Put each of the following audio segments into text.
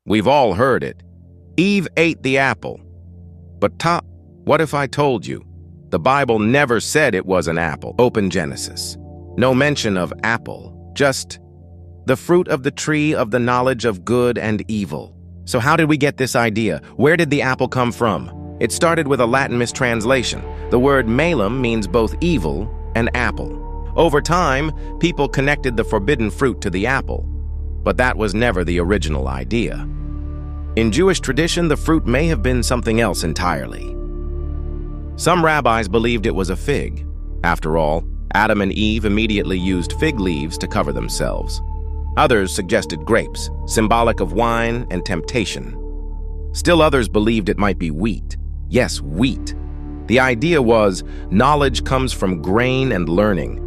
We've all heard it. Eve ate the apple. But what if I told you? The Bible never said it was an apple. Open Genesis. No mention of apple, just the fruit of the tree of the knowledge of good and evil. So how did we get this idea? Where did the apple come from? It started with a Latin mistranslation. The word malum means both evil and apple. Over time, people connected the forbidden fruit to the apple, but that was never the original idea. In Jewish tradition, the fruit may have been something else entirely. Some rabbis believed it was a fig. After all, Adam and Eve immediately used fig leaves to cover themselves. Others suggested grapes, symbolic of wine and temptation. Still others believed it might be wheat. Yes, wheat. The idea was knowledge comes from grain and learning.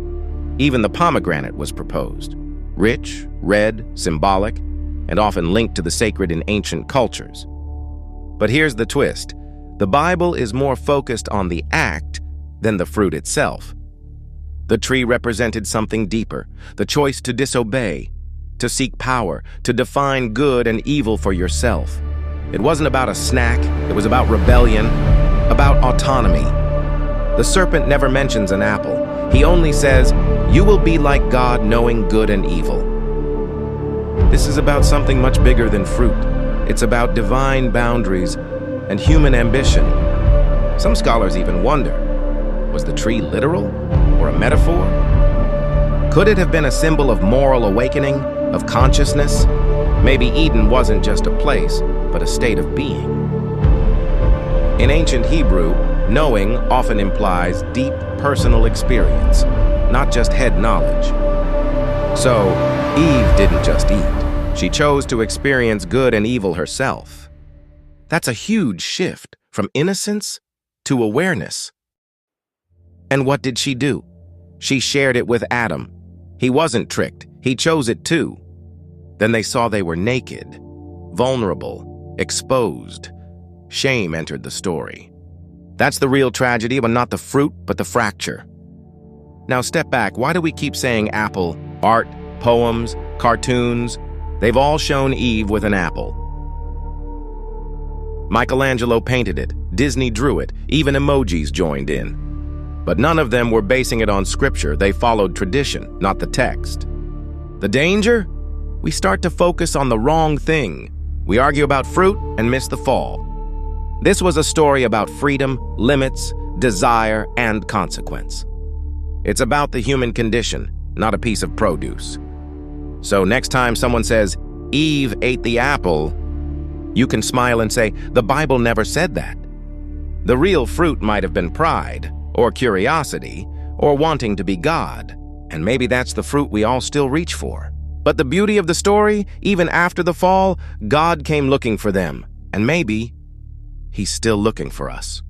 Even the pomegranate was proposed. Rich, red, symbolic, and often linked to the sacred in ancient cultures. But here's the twist. The Bible is more focused on the act than the fruit itself. The tree represented something deeper, the choice to disobey, to seek power, to define good and evil for yourself. It wasn't about a snack, it was about rebellion, about autonomy. The serpent never mentions an apple. He only says, "You will be like God, knowing good and evil." This is about something much bigger than fruit. It's about divine boundaries and human ambition. Some scholars even wonder, was the tree literal or a metaphor? Could it have been a symbol of moral awakening, of consciousness? Maybe Eden wasn't just a place, but a state of being. In ancient Hebrew, knowing often implies deep personal experience, not just head knowledge. So, Eve didn't just eat. She chose to experience good and evil herself. That's a huge shift from innocence to awareness. And what did she do? She shared it with Adam. He wasn't tricked. He chose it too. Then they saw they were naked, vulnerable, exposed. Shame entered the story. That's the real tragedy, but not the fruit, but the fracture. Now step back. Why do we keep saying apple? Art, poems, cartoons, they've all shown Eve with an apple. Michelangelo painted it, Disney drew it, even emojis joined in. But none of them were basing it on scripture. They followed tradition, not the text. The danger? We start to focus on the wrong thing. We argue about fruit and miss the fall. This was a story about freedom, limits, desire, and consequence. It's about the human condition, not a piece of produce. So next time someone says, Eve ate the apple, you can smile and say, the Bible never said that. The real fruit might have been pride, or curiosity, or wanting to be God, and maybe that's the fruit we all still reach for. But the beauty of the story, even after the fall, God came looking for them, and maybe He's still looking for us.